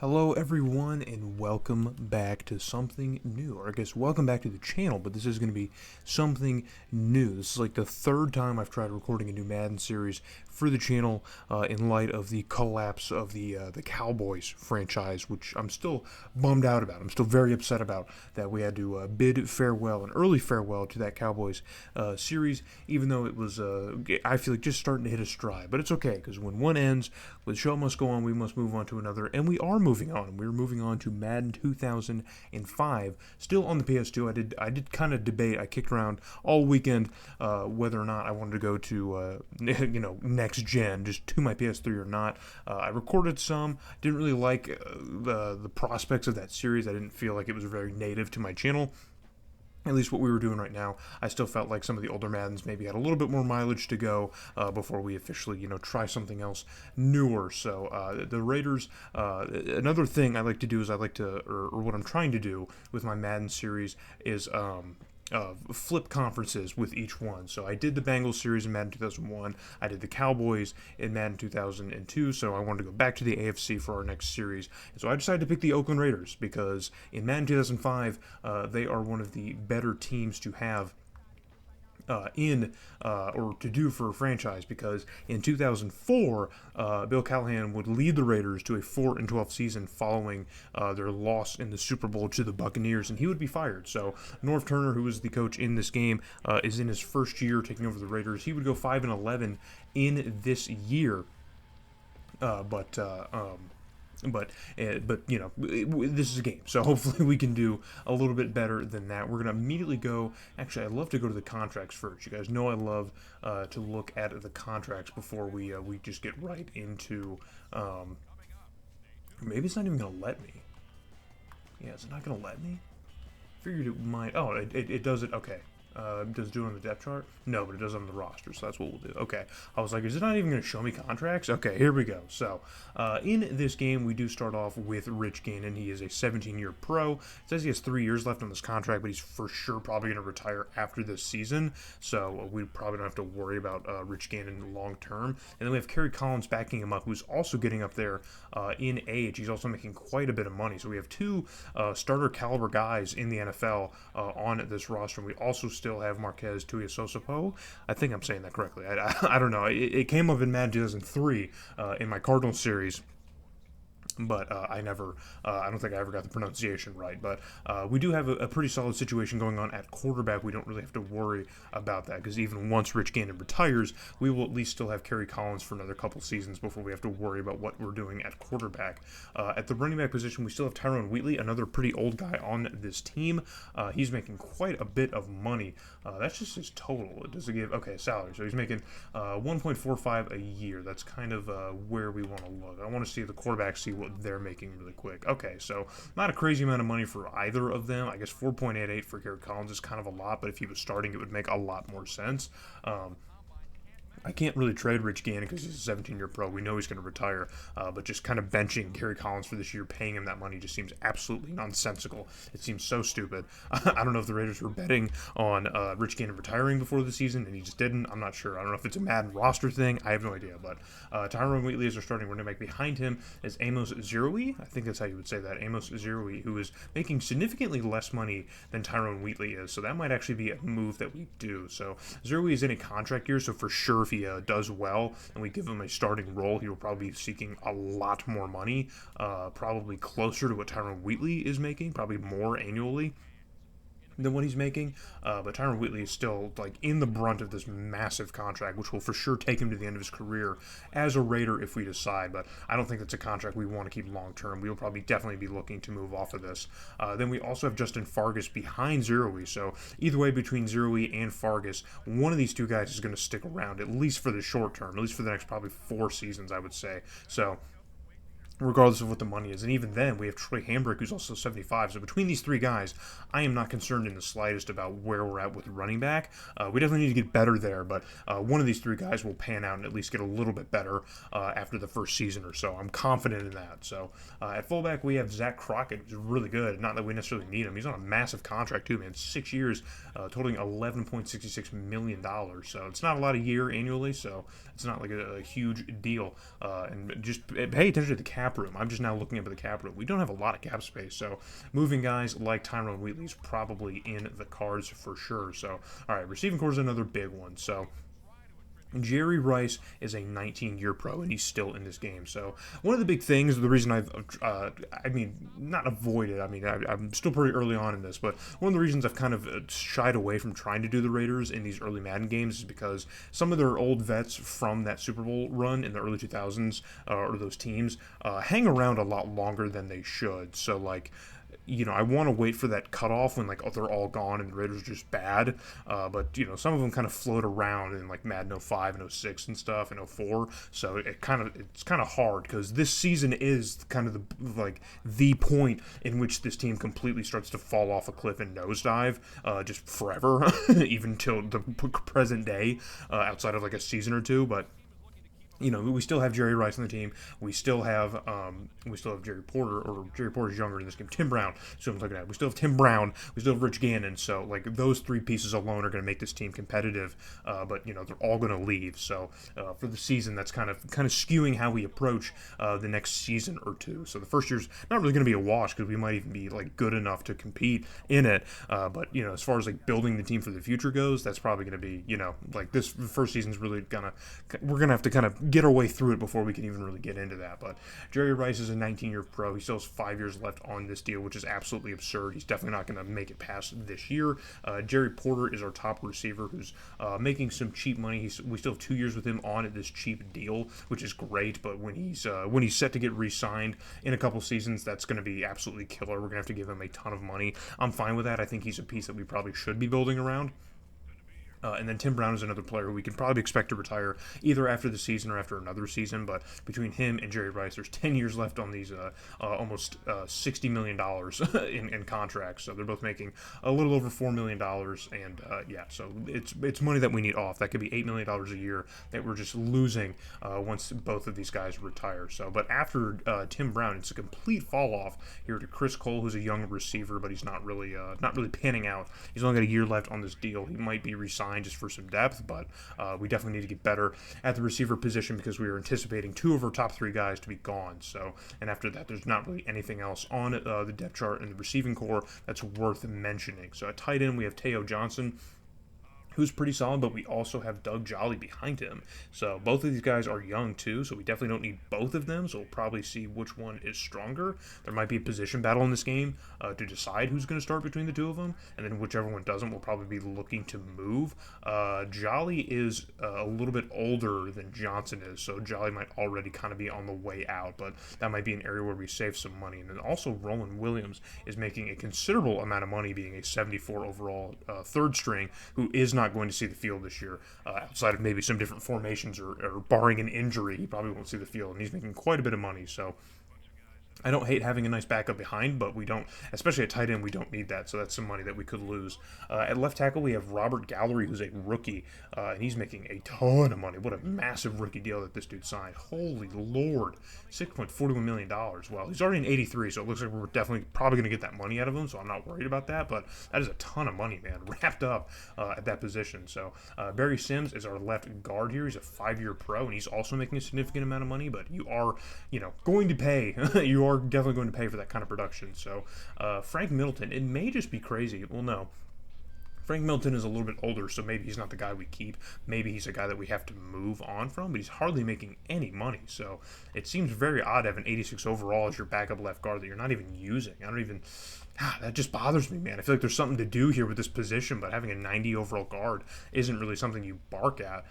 Hello everyone and welcome back to something new, or I guess welcome back to the channel, but this is going to be something new. This is like the third time I've tried recording a new Madden series for the channel in light of the collapse of the Cowboys franchise, which I'm still bummed out about. I'm still very upset about that we had to bid farewell, an early farewell to that Cowboys series, even though it was, I feel like, just starting to hit a stride. But it's okay, because when one ends, the show must go on, we must move on to another, and we are moving on. We're moving on to Madden 2005, still on the PS2. I did kind of debate. I kicked around all weekend whether or not I wanted to go to next gen, just to my PS3 or not. I recorded some. Didn't really like the prospects of that series. I didn't feel like it was very native to my channel, at least what we were doing right now. I still felt like some of the older Maddens maybe had a little bit more mileage to go before we officially, try something else newer. So the Raiders, another thing I like to do is or what I'm trying to do with my Madden series is flip conferences with each one. So I did the Bengals series in Madden 2001. I did the Cowboys in Madden 2002. So I wanted to go back to the AFC for our next series. And so I decided to pick the Oakland Raiders because in Madden 2005, they are one of the better teams to have or to do for a franchise, because in 2004 Bill Callahan would lead the Raiders to a 4-12 season following their loss in the Super Bowl to the Buccaneers, and he would be fired. So Norv Turner, who was the coach in this game, is in his first year taking over the Raiders. He would go 5-11 in this year, but this is a game, so hopefully we can do a little bit better than that. We're gonna immediately go. Actually, I'd love to go to the contracts first. You guys know I love to look at the contracts before we just get right into. Maybe it's not even gonna let me. Yeah, is it not gonna let me? Figured it might. Oh, it does it. Okay. Does it do it on the depth chart? No, but it does on the roster, so that's what we'll do. Okay. I was like, is it not even going to show me contracts? Okay, here we go. So, in this game, we do start off with Rich Gannon. He is a 17-year pro. It says he has 3 years left on this contract, but he's for sure probably going to retire after this season, so we probably don't have to worry about Rich Gannon long term. And then we have Kerry Collins backing him up, who's also getting up there in age. He's also making quite a bit of money. So we have two starter caliber guys in the NFL on this roster. And we also still have Marquez Tuiasosopo. I think I'm saying that correctly. I don't know. It came up in Madden 2003 in my Cardinals series, but I don't think I ever got the pronunciation right. But we do have a pretty solid situation going on at quarterback. We don't really have to worry about that, because even once Rich Gannon retires, we will at least still have Kerry Collins for another couple seasons before we have to worry about what we're doing at quarterback. At the running back position, we still have Tyrone Wheatley, another pretty old guy on this team. He's making quite a bit of money. That's just his total. It doesn't give, okay, salary. So he's making 1.45 a year. That's kind of where we want to look. I want to see the quarterback, see what they're making really quick. Okay, so not a crazy amount of money for either of them. I guess 4.88 for Garrett Collins is kind of a lot, but if he was starting, it would make a lot more sense. I can't really trade Rich Gannon because he's a 17-year pro. We know he's going to retire, but just kind of benching Kerry Collins for this year, paying him that money, just seems absolutely nonsensical. It seems so stupid. I don't know if the Raiders were betting on Rich Gannon retiring before the season, and he just didn't. I'm not sure. I don't know if it's a Madden roster thing. I have no idea. But Tyrone Wheatley is our starting running back. Behind him is Amos Zeroui. I think that's how you would say that. Amos Zeroui, who is making significantly less money than Tyrone Wheatley is. So that might actually be a move that we do. So Zeroui is in a contract year, so for sure, if he does well and we give him a starting role, he will probably be seeking a lot more money, probably closer to what Tyrone Wheatley is making, probably more annually than what he's making. But Tyron Wheatley is still like in the brunt of this massive contract, which will for sure take him to the end of his career as a Raider if we decide. But I don't think that's a contract we want to keep long term. We will probably definitely be looking to move off of this. Then we also have Justin Fargas behind Zeroui. So either way, between Zeroui and Fargas, one of these two guys is going to stick around at least for the short term, at least for the next probably 4 seasons, I would say. So regardless of what the money is. And even then, we have Troy Hambrick, who's also 75. So between these three guys, I am not concerned in the slightest about where we're at with running back. We definitely need to get better there, but one of these three guys will pan out and at least get a little bit better after the first season or so. I'm confident in that. So at fullback, we have Zach Crockett, who's really good. Not that we necessarily need him. He's on a massive contract, too, man. 6 years, totaling $11.66 million. So it's not a lot a year annually, so it's not like a huge deal. And just pay attention to the cap cap room. I'm just now looking up at the cap room. We don't have a lot of cap space, so moving guys like Tyrone Wheatley's probably in the cards for sure. So, all right, receiving core is another big one. So, Jerry Rice is a 19-year pro, and he's still in this game. So one of the big things, the reason I mean, not avoided. I mean, I'm still pretty early on in this, but one of the reasons I've kind of shied away from trying to do the Raiders in these early Madden games is because some of their old vets from that Super Bowl run in the early 2000s, or those teams, hang around a lot longer than they should. So like, I want to wait for that cutoff when, like, oh, they're all gone and the Raiders are just bad. But, some of them kind of float around in, like, Madden 05 and 06 and stuff and 04. So it's kind of hard because this season is kind of the point in which this team completely starts to fall off a cliff and nosedive, just forever, even till the present day, outside of, like, a season or two. But we still have Jerry Rice on the team. We still have Jerry Porter, or Jerry Porter's younger in this game. Tim Brown. So I'm looking at. We still have Tim Brown. We still have Rich Gannon. So like those three pieces alone are going to make this team competitive. But they're all going to leave. So for the season, that's kind of skewing how we approach the next season or two. So the first year's not really going to be a wash because we might even be like good enough to compete in it. But as far as like building the team for the future goes, that's probably going to be like this first season's really we're gonna have to kind of get our way through it before we can even really get into that. But Jerry Rice is a 19-year pro. He still has 5 years left on this deal, which is absolutely absurd. He's definitely not going to make it past this year. Jerry Porter is our top receiver, who's making some cheap money. We still have 2 years with him on at this cheap deal, which is great. But when he's set to get re-signed in a couple seasons, that's going to be absolutely killer. We're going to have to give him a ton of money. I'm fine with that. I think he's a piece that we probably should be building around. And then Tim Brown is another player who we can probably expect to retire either after the season or after another season. But between him and Jerry Rice, there's 10 years left on these almost $60 million in contracts. So they're both making a little over $4 million. And so it's money that we need off. That could be $8 million a year that we're just losing once both of these guys retire. So, but after Tim Brown, it's a complete fall off here to Chris Cole, who's a young receiver, but he's not really panning out. He's only got a year left on this deal. He might be re-signed just for some depth, but we definitely need to get better at the receiver position because we are anticipating 2 of our top 3 guys to be gone. So, and after that, there's not really anything else on the depth chart in the receiving core that's worth mentioning. So at tight end, we have Teo Johnson, who's pretty solid, but we also have Doug Jolly behind him. So both of these guys are young too, so we definitely don't need both of them, so we'll probably see which one is stronger. There might be a position battle in this game to decide who's going to start between the two of them, and then whichever one doesn't, we'll probably be looking to move. Jolly is a little bit older than Johnson is, so Jolly might already kind of be on the way out, but that might be an area where we save some money. And then also Roland Williams is making a considerable amount of money being a 74 overall third string who is not going to see the field this year, outside of maybe some different formations or barring an injury. He probably won't see the field, and he's making quite a bit of money. So I don't hate having a nice backup behind, but we don't, especially at tight end, we don't need that. So that's some money that we could lose. At left tackle, we have Robert Gallery, who's a rookie, and he's making a ton of money. What a massive rookie deal that this dude signed. Holy Lord. $6.41 million. Well, he's already in 83, so it looks like we're definitely probably going to get that money out of him, so I'm not worried about that, but that is a ton of money, man, wrapped up at that position. So Barry Sims is our left guard here. He's a 5-year pro, and he's also making a significant amount of money, but you are, going to pay. You are definitely going to pay for that kind of production. So Frank Middleton, it may just be crazy. Well, no. Frank Middleton is a little bit older, so maybe he's not the guy we keep. Maybe he's a guy that we have to move on from, but he's hardly making any money. So it seems very odd to have an 86 overall as your backup left guard that you're not even using. That just bothers me, man. I feel like there's something to do here with this position, but having a 90 overall guard isn't really something you bark at,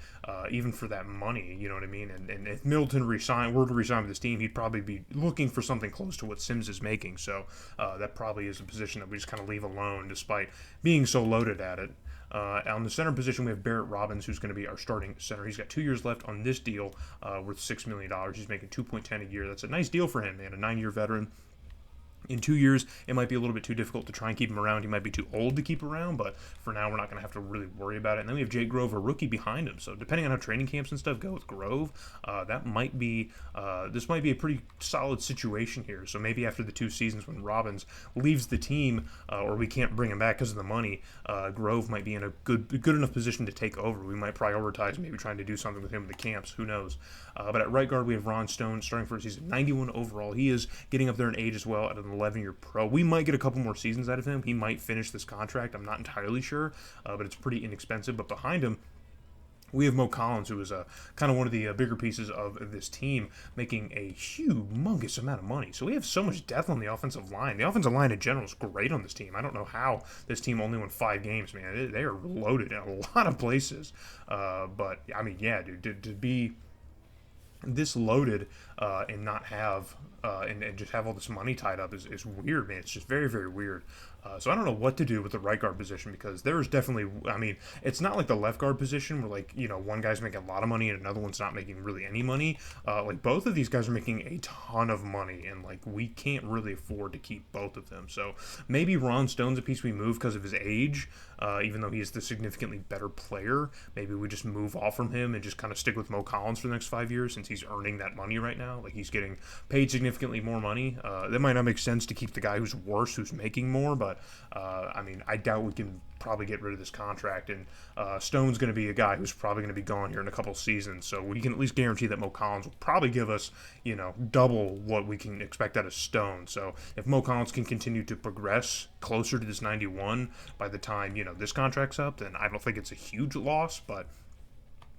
even for that money, you know what I mean? And if Middleton were to resign with this team, he'd probably be looking for something close to what Sims is making. So that probably is a position that we just kind of leave alone, despite being so loaded at it. On the center position, we have Barrett Robbins, who's going to be our starting center. He's got 2 years left on this deal, worth $6 million. He's making $2.10 a year. That's a nice deal for him, man. A 9-year veteran. In 2 years, it might be a little bit too difficult to try and keep him around. He might be too old to keep around, but for now, we're not going to have to really worry about it. And then we have Jake Grove, a rookie, behind him. So depending on how training camps and stuff go with Grove, that might be this might be a pretty solid situation here. So maybe after the 2 seasons when Robbins leaves the team, or we can't bring him back because of the money, Grove might be in a good enough position to take over. We might prioritize maybe trying to do something with him in the camps. Who knows? But at right guard, we have Ron Stone starting for a season, 91 overall. He is getting up there in age as well at an 11-year pro. We might get a couple more seasons out of him. He might finish this contract. I'm not entirely sure, but it's pretty inexpensive. But behind him, we have Mo Collins, who is kind of one of the bigger pieces of this team, making a humongous amount of money. So we have so much depth on the offensive line. The offensive line in general is great on this team. I don't know how this team only won 5 games, man. They are loaded in a lot of places. But, I mean, yeah, dude, to be this loaded and not have and just have all this money tied up is weird, man. It's just very, very weird. So I don't know what to do with the right guard position, because there's definitely, I mean, it's not like the left guard position where, like, you know, one guy's making a lot of money and another one's not making really any money. Like, both of these guys are making a ton of money, and, like, we can't really afford to keep both of them. So maybe Ron Stone's a piece we move because of his age, even though he is the significantly better player. Maybe we just move off from him and just kind of stick with Mo Collins for the next 5 years, since he's earning that money right now. Like, he's getting paid significantly more money. That might not make sense to keep the guy who's worse, who's making more, but I mean, I doubt we can probably get rid of this contract, and Stone's going to be a guy who's probably going to be gone here in a couple seasons, so we can at least guarantee that Mo Collins will probably give us, you know, double what we can expect out of Stone. So if Mo Collins can continue to progress closer to this 91 by the time, you know, this contract's up, then I don't think it's a huge loss, but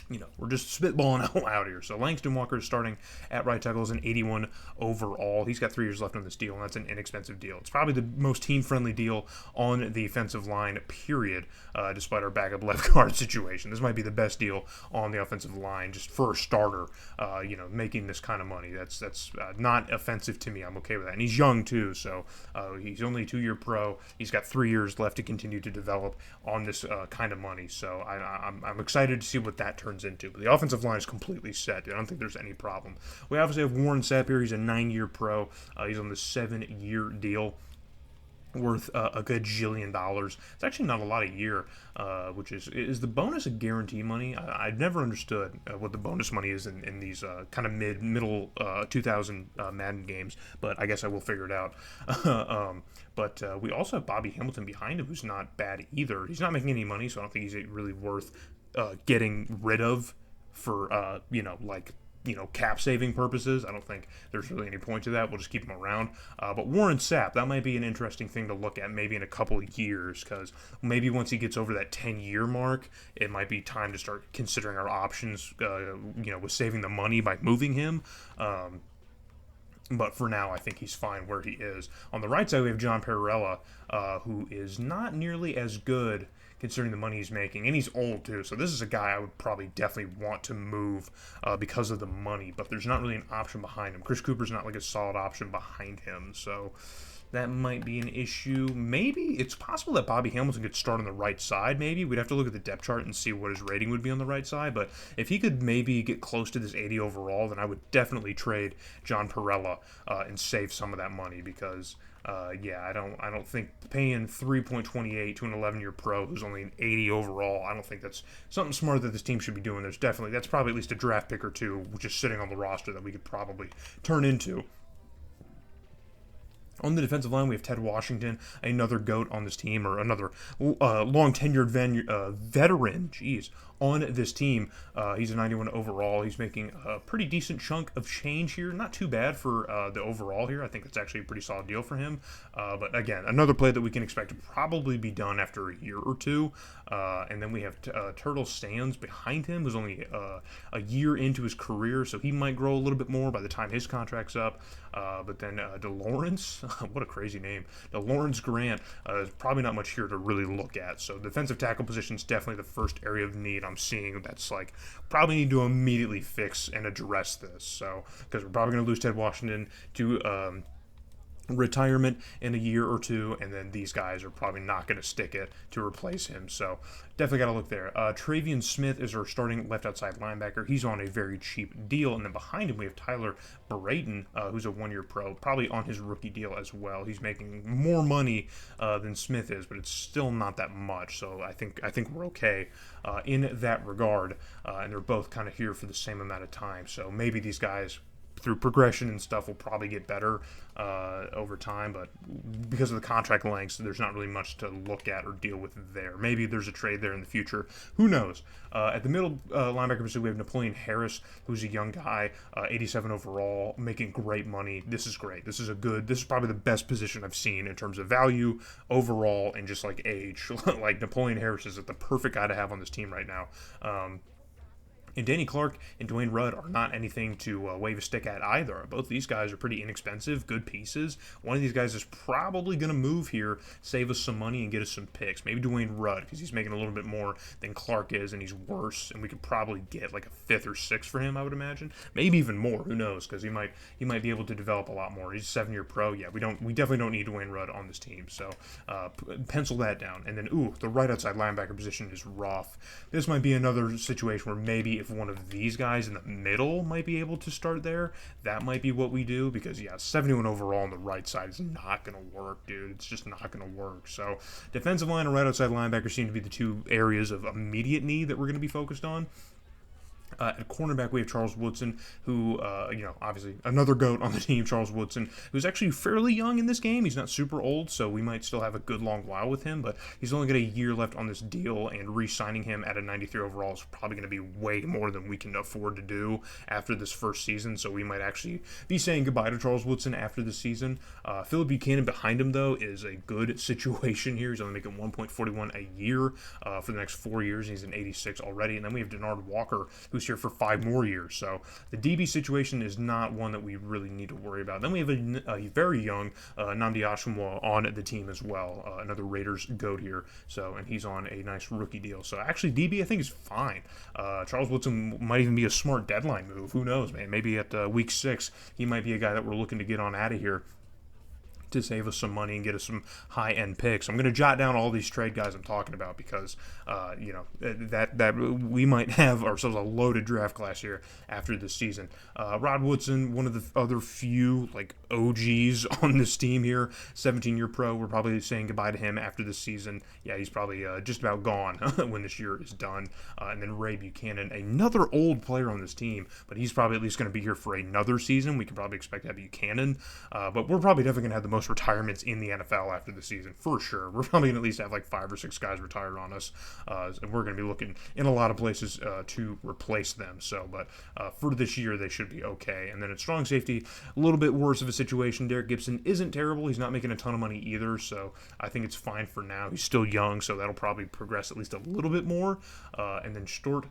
you know, we're just spitballing out loud here. So Langston Walker is starting at right tackle as an 81 overall. He's got 3 years left on this deal, and that's an inexpensive deal. It's probably the most team-friendly deal on the offensive line, period, despite our backup left guard situation. This might be the best deal on the offensive line, just for a starter, you know, making this kind of money. That's not offensive to me. I'm okay with that. And he's young, too, so he's only a 2-year pro. He's got 3 years left to continue to develop on this kind of money. So I'm excited to see what that turns into. But the offensive line is completely set. I don't think there's any problem. We obviously have Warren Sapp here. He's a 9-year pro. He's on the 7-year deal, worth a gajillion dollars. It's actually not a lot a year, which is the bonus a guarantee money? I've never understood what the bonus money is in these kind of middle 2000 Madden games, but I guess I will figure it out. But we also have Bobby Hamilton behind him, who's not bad either. He's not making any money, so I don't think he's really worth getting rid of for cap saving purposes. I don't think there's really any point to that. We'll just keep him around. But Warren Sapp, that might be an interesting thing to look at maybe in a couple of years, because maybe once he gets over that 10-year mark, it might be time to start considering our options, with saving the money by moving him. But for now, I think he's fine where he is. On the right side, we have John Perrella, who is not nearly as good considering the money he's making, and he's old too, so this is a guy I would probably definitely want to move because of the money, but there's not really an option behind him. Chris Cooper's not like a solid option behind him, so that might be an issue. Maybe it's possible that Bobby Hamilton could start on the right side. Maybe we'd have to look at the depth chart and see what his rating would be on the right side, but if he could maybe get close to this 80 overall, then I would definitely trade John Perrella and save some of that money, because I don't think paying 3.28 to an 11-year pro who's only an 80 overall, I don't think that's something smart that this team should be doing. That's probably at least a draft pick or two, which is sitting on the roster that we could probably turn into. On the defensive line, we have Ted Washington, another GOAT on this team, or another long-tenured veteran, on this team. He's a 91 overall. He's making a pretty decent chunk of change here. Not too bad for the overall here. I think that's actually a pretty solid deal for him. But again, another play that we can expect to probably be done after a year or two. And then we have Turtle Sands behind him, who's only a year into his career, so he might grow a little bit more by the time his contract's up. But then DeLawrence, what a crazy name. DeLawrence Grant is probably not much here to really look at. So defensive tackle position is definitely the first area of need I'm seeing that's like probably need to immediately fix and address this. So because we're probably going to lose Ted Washington to retirement in a year or two, and then these guys are probably not going to stick it to replace him. So definitely got to look there. Travion Smith is our starting left outside linebacker. He's on a very cheap deal, and then behind him we have Tyler Brayton, who's a 1-year pro, probably on his rookie deal as well. He's making more money than Smith is, but it's still not that much. So I think we're okay in that regard, and they're both kind of here for the same amount of time. So maybe these guys, through progression and stuff, will probably get better over time, but because of the contract lengths, there's not really much to look at or deal with there. Maybe there's a trade there in the future. Who knows? At the middle linebacker position, we have Napoleon Harris, who's a young guy, 87 overall, making great money. This is great. This is probably the best position I've seen in terms of value overall and just like age. Like Napoleon Harris is the perfect guy to have on this team right now. And Danny Clark and Dwayne Rudd are not anything to wave a stick at either. Both these guys are pretty inexpensive, good pieces. One of these guys is probably going to move here, save us some money, and get us some picks. Maybe Dwayne Rudd, because he's making a little bit more than Clark is, and he's worse, and we could probably get like a 5th or 6th for him, I would imagine. Maybe even more, who knows, because he might be able to develop a lot more. He's a 7-year pro. Yeah, we definitely don't need Dwayne Rudd on this team, so pencil that down. And then, the right outside linebacker position is rough. This might be another situation where maybe if one of these guys in the middle might be able to start there, that might be what we do, because 71 overall on the right side is not going to work, dude. It's just not going to work. So defensive line and right outside linebacker seem to be the two areas of immediate need that we're going to be focused on. At cornerback, we have Charles Woodson, who, obviously another GOAT on the team, Charles Woodson, who's actually fairly young in this game. He's not super old, so we might still have a good long while with him, but he's only got a year left on this deal, and re-signing him at a 93 overall is probably going to be way more than we can afford to do after this first season, so we might actually be saying goodbye to Charles Woodson after the season. Philip Buchanan behind him, though, is a good situation here. He's only making $1.41 a year for the next 4 years, and he's an 86 already. And then we have Denard Walker, who's here for 5 more years. So the DB situation is not one that we really need to worry about. Then we have a very young Nnamdi Asomugha on the team as well, another Raiders GOAT here. So, and he's on a nice rookie deal. So actually, DB I think is fine. Charles Woodson might even be a smart deadline move. Who knows, man? Maybe at week 6, he might be a guy that we're looking to get on out of here to save us some money and get us some high-end picks. I'm going to jot down all these trade guys I'm talking about because, that we might have ourselves a loaded draft class here after this season. Rod Woodson, one of the other few OGs on this team here, 17-year pro. We're probably saying goodbye to him after this season. Yeah, he's probably just about gone when this year is done. And then Ray Buchanan, another old player on this team, but he's probably at least going to be here for another season. We can probably expect to have Buchanan, but we're probably definitely going to have the most retirements in the NFL after the season, for sure. We're probably going to at least have 5 or 6 guys retired on us, and we're going to be looking in a lot of places to replace them. So, but for this year, they should be okay. And then at strong safety, a little bit worse of a situation. Derek Gibson isn't terrible. He's not making a ton of money either, so I think it's fine for now. He's still young, so that'll probably progress at least a little bit more. And then Schwagert.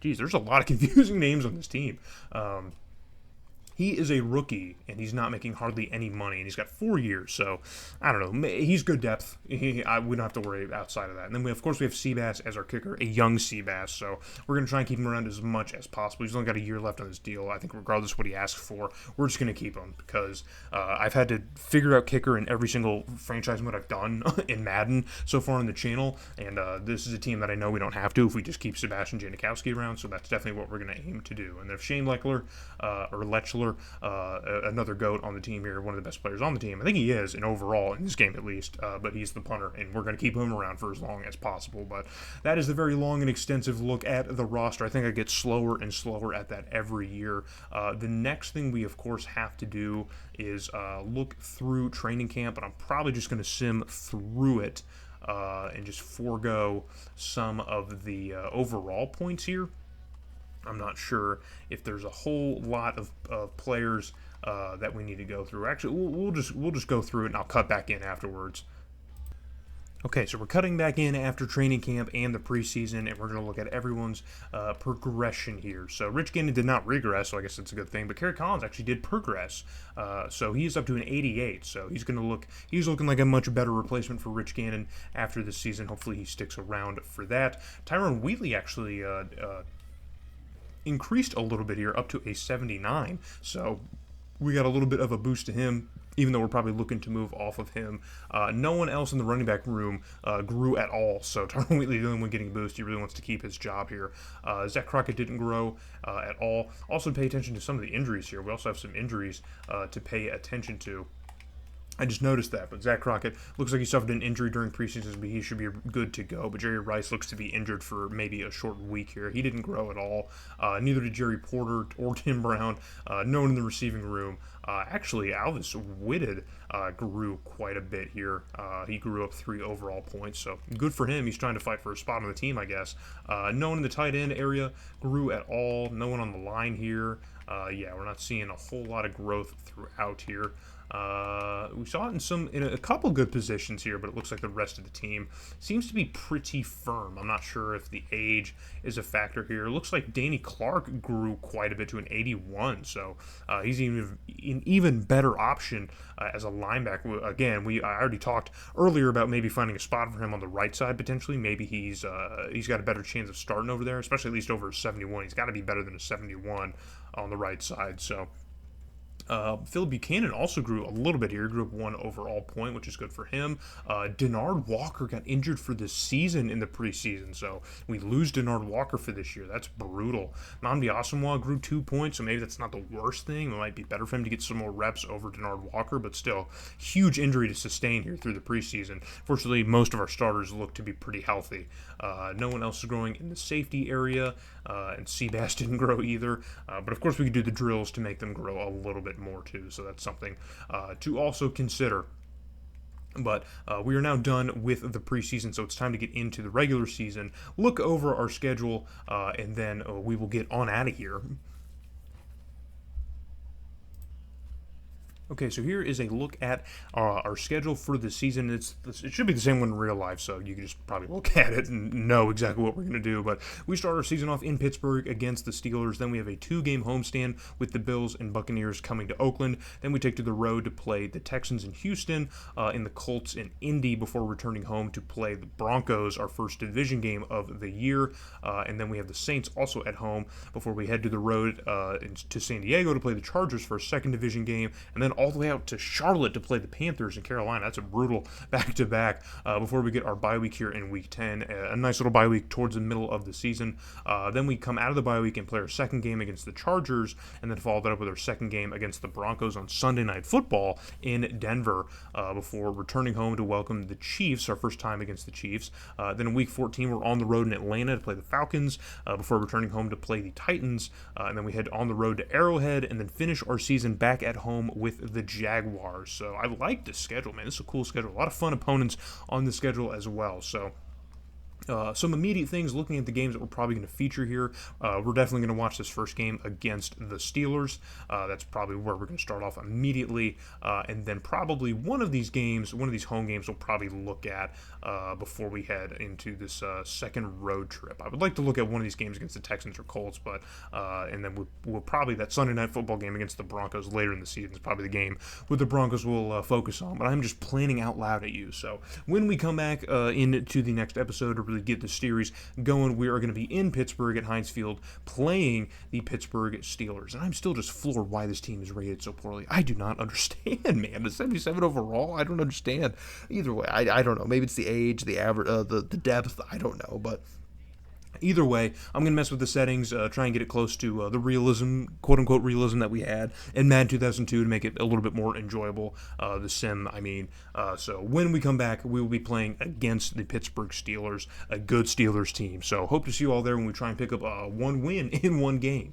Geez, there's a lot of confusing names on this team. He is a rookie, and he's not making hardly any money, and he's got 4 years, so I don't know. He's good depth. We don't have to worry outside of that. And then, we have Seabass as our kicker, a young Seabass, so we're going to try and keep him around as much as possible. He's only got a year left on his deal. I think regardless of what he asks for, we're just going to keep him because I've had to figure out kicker in every single franchise mode I've done in Madden so far on the channel, and this is a team that I know we don't have to if we just keep Sebastian Janikowski around, so that's definitely what we're going to aim to do. And then if Shane Lechler, another GOAT on the team here, one of the best players on the team. I think he is, in overall, in this game at least, but he's the punter, and we're going to keep him around for as long as possible. But that is the very long and extensive look at the roster. I think I get slower and slower at that every year. The next thing we, of course, have to do is look through training camp, and I'm probably just going to sim through it and just forego some of the overall points here. I'm not sure if there's a whole lot of players that we need to go through. Actually, we'll just go through it, and I'll cut back in afterwards. Okay, so we're cutting back in after training camp and the preseason, and we're going to look at everyone's progression here. So Rich Gannon did not regress, so I guess that's a good thing, but Kerry Collins actually did progress. So he's up to an 88, so he's looking like a much better replacement for Rich Gannon after this season. Hopefully he sticks around for that. Tyrone Wheatley actually increased a little bit here, up to a 79, so we got a little bit of a boost to him, even though we're probably looking to move off of him. No one else in the running back room grew at all, so Tyron Wheatley, the only one getting a boost. He really wants to keep his job here. Zach Crockett didn't grow at all. Also, pay attention to some of the injuries here. We also have some injuries to pay attention to. I just noticed that, but Zach Crockett looks like he suffered an injury during preseason, but he should be good to go. But Jerry Rice looks to be injured for maybe a short week here. He didn't grow at all. Neither did Jerry Porter or Tim Brown. No one in the receiving room. Actually, Alvis Whitted grew quite a bit here. He grew up 3 overall points, so good for him. He's trying to fight for a spot on the team, I guess. No one in the tight end area grew at all. No one on the line here. Yeah, we're not seeing a whole lot of growth throughout here. We saw it in a couple good positions here, but it looks like the rest of the team seems to be pretty firm. I'm not sure if the age is a factor here. It looks like Danny Clark grew quite a bit to an 81, so he's an even better option as a linebacker. Again, I already talked earlier about maybe finding a spot for him on the right side potentially. Maybe he's got a better chance of starting over there, especially at least over a 71. He's got to be better than a 71 on the right side, so. Phil Buchanan also grew a little bit here. He grew up 1 overall point, which is good for him. Denard Walker got injured for this season in the preseason, so we lose Denard Walker for this year. That's brutal. Nnamdi Asomugha grew 2 points, so maybe that's not the worst thing. It might be better for him to get some more reps over Denard Walker, but still, huge injury to sustain here through the preseason. Fortunately, most of our starters look to be pretty healthy. No one else is growing in the safety area, and Seabass didn't grow either. But of course, we could do the drills to make them grow a little bit more too, so that's something to also consider. But we are now done with the preseason, so it's time to get into the regular season, look over our schedule, and then we will get on out of here. Okay, so here is a look at our schedule for the season. It should be the same one in real life, so you can just probably look at it and know exactly what we're going to do. But we start our season off in Pittsburgh against the Steelers. Then we have a 2-game homestand with the Bills and Buccaneers coming to Oakland. Then we take to the road to play the Texans in Houston, in the Colts in Indy, before returning home to play the Broncos, our first division game of the year. And then we have the Saints also at home before we head to the road to San Diego to play the Chargers for a second division game. And then all the way out to Charlotte to play the Panthers in Carolina. That's a brutal back-to-back before we get our bye week here in Week 10. A nice little bye week towards the middle of the season. Then we come out of the bye week and play our second game against the Chargers, and then follow that up with our second game against the Broncos on Sunday Night Football in Denver before returning home to welcome the Chiefs, our first time against the Chiefs. Then in Week 14, we're on the road in Atlanta to play the Falcons before returning home to play the Titans. And then we head on the road to Arrowhead and then finish our season back at home with the Jaguars. So I like this schedule, man. This is a cool schedule. A lot of fun opponents on the schedule as well. So some immediate things, looking at the games that we're probably going to feature here. We're definitely going to watch this first game against the Steelers. That's probably where we're going to start off immediately. And then probably one of these home games we'll probably look at before we head into this second road trip. I would like to look at one of these games against the Texans or Colts, but and then we'll probably, that Sunday Night Football game against the Broncos later in the season is probably the game with the Broncos we'll focus on. But I'm just planning out loud at you. So when we come back into the next episode to really get the series going, we are going to be in Pittsburgh at Heinz Field playing the Pittsburgh Steelers. And I'm still just floored why this team is rated so poorly. I do not understand, man. The 77 overall, I don't understand. Either way, I don't know. Maybe it's the age, the average, the depth. I don't know, but either way, I'm going to mess with the settings, try and get it close to the realism, quote-unquote realism that we had in Madden 2002 to make it a little bit more enjoyable, the sim, I mean. So when we come back, we will be playing against the Pittsburgh Steelers, a good Steelers team. So hope to see you all there when we try and pick up one win in one game.